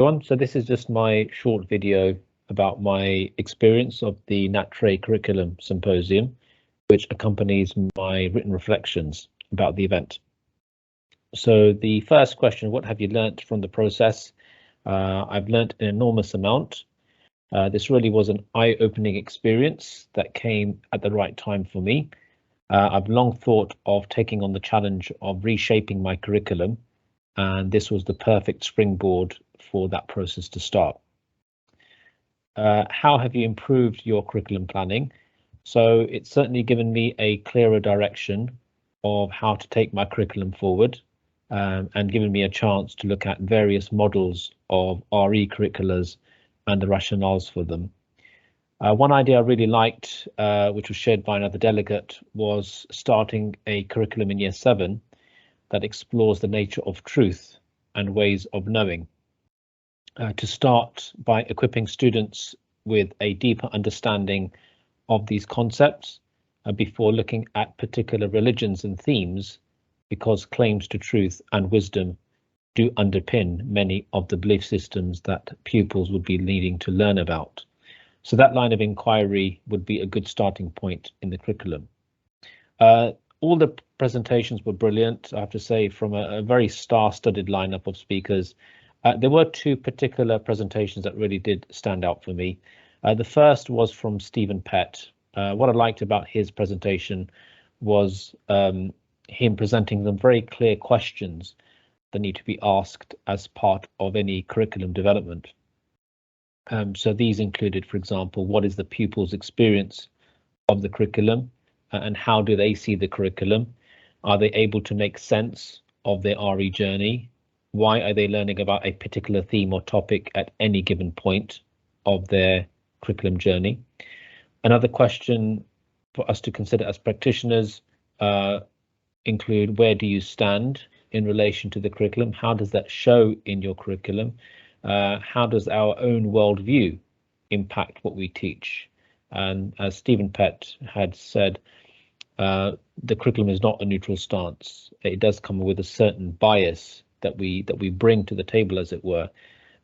Everyone, so this is just my short video about my experience of the NATRE curriculum symposium, which accompanies my written reflections about the event. So the first question, what have you learnt from the process? I've learnt an enormous amount. This really was an eye-opening experience that came at the right time for me. I've long thought of taking on the challenge of reshaping my curriculum, and this was the perfect springboard for that process to start. How have you improved your curriculum planning? So it's certainly given me a clearer direction of how to take my curriculum forward, and given me a chance to look at various models of RE curriculars and the rationales for them. One idea I really liked, which was shared by another delegate, was starting a curriculum in Year 7 that explores the nature of truth and ways of knowing. To start by equipping students with a deeper understanding of these concepts before looking at particular religions and themes, because claims to truth and wisdom do underpin many of the belief systems that pupils would be needing to learn about. So that line of inquiry would be a good starting point in the curriculum. All the presentations were brilliant, I have to say, from a very star-studded lineup of speakers. There were two particular presentations that really did stand out for me. The first was from Stephen Pett. What I liked about his presentation was him presenting some very clear questions that need to be asked as part of any curriculum development. So these included, for example, what is the pupil's experience of the curriculum and how do they see the curriculum? Are they able to make sense of their RE journey? Why are they learning about a particular theme or topic at any given point of their curriculum journey? Another question for us to consider as practitioners include, where do you stand in relation to the curriculum? How does that show in your curriculum? How does our own worldview impact what we teach? And as Stephen Pett had said, the curriculum is not a neutral stance. It does come with a certain bias that we bring to the table, as it were,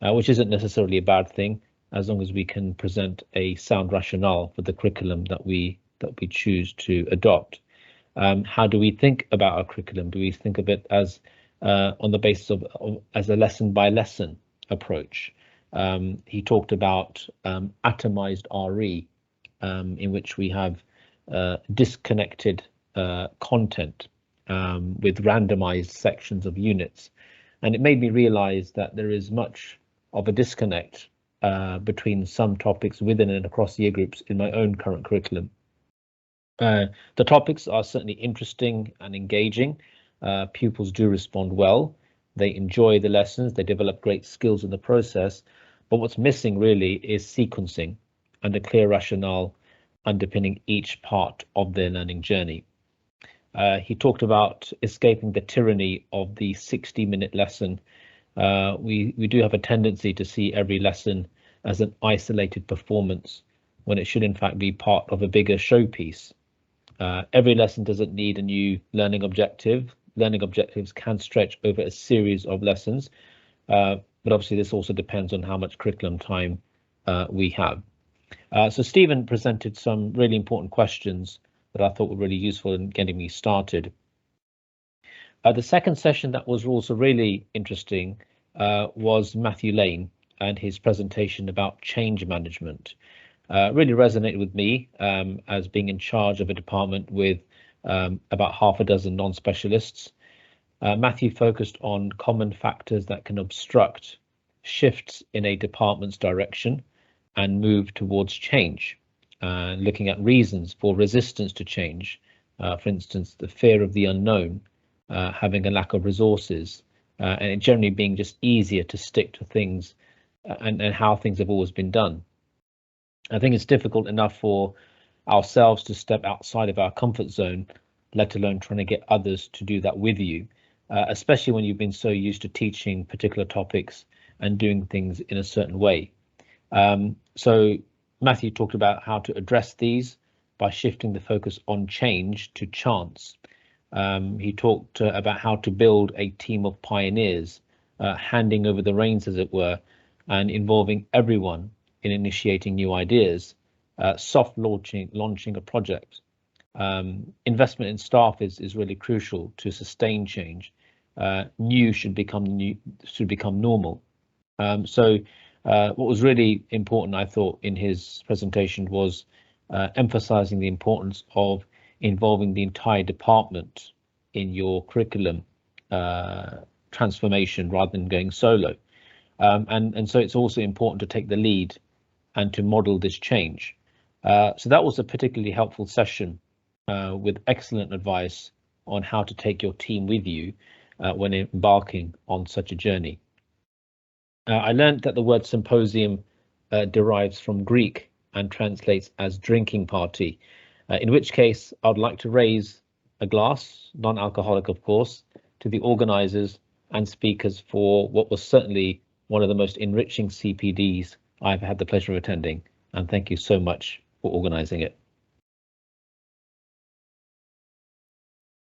which isn't necessarily a bad thing, as long as we can present a sound rationale for the curriculum that we choose to adopt. How do we think about our curriculum? Do we think of it as on the basis of as a lesson by lesson approach? He talked about atomized RE, in which we have disconnected content with randomized sections of units. And it made me realize that there is much of a disconnect between some topics within and across year groups in my own current curriculum. The topics are certainly interesting and engaging. Pupils do respond well. They enjoy the lessons. They develop great skills in the process. But what's missing really is sequencing and a clear rationale underpinning each part of their learning journey. He talked about escaping the tyranny of the 60-minute lesson. We do have a tendency to see every lesson as an isolated performance when it should in fact be part of a bigger showpiece. Every lesson doesn't need a new learning objective. Learning objectives can stretch over a series of lessons, but obviously this also depends on how much curriculum time we have. So Stephen presented some really important questions that I thought were really useful in getting me started. The second session that was also really interesting was Matthew Lane and his presentation about change management. Really resonated with me as being in charge of a department with about half a dozen non-specialists. Matthew focused on common factors that can obstruct shifts in a department's direction and move towards change, looking at reasons for resistance to change. For instance, the fear of the unknown, having a lack of resources, and it generally being just easier to stick to things and how things have always been done. I think it's difficult enough for ourselves to step outside of our comfort zone, let alone trying to get others to do that with you, especially when you've been so used to teaching particular topics and doing things in a certain way. So Matthew talked about how to address these by shifting the focus on change to chance. He talked about how to build a team of pioneers, handing over the reins, as it were, and involving everyone in initiating new ideas, soft launching a project. Investment in staff is really crucial to sustain change. New should become normal. So what was really important, I thought, in his presentation was emphasizing the importance of involving the entire department in your curriculum transformation rather than going solo. And so it's also important to take the lead and to model this change. So that was a particularly helpful session with excellent advice on how to take your team with you when embarking on such a journey. I learned that the word symposium derives from Greek and translates as drinking party, in which case I'd like to raise a glass, non-alcoholic of course, to the organisers and speakers for what was certainly one of the most enriching CPDs I've had the pleasure of attending, and thank you so much for organising it.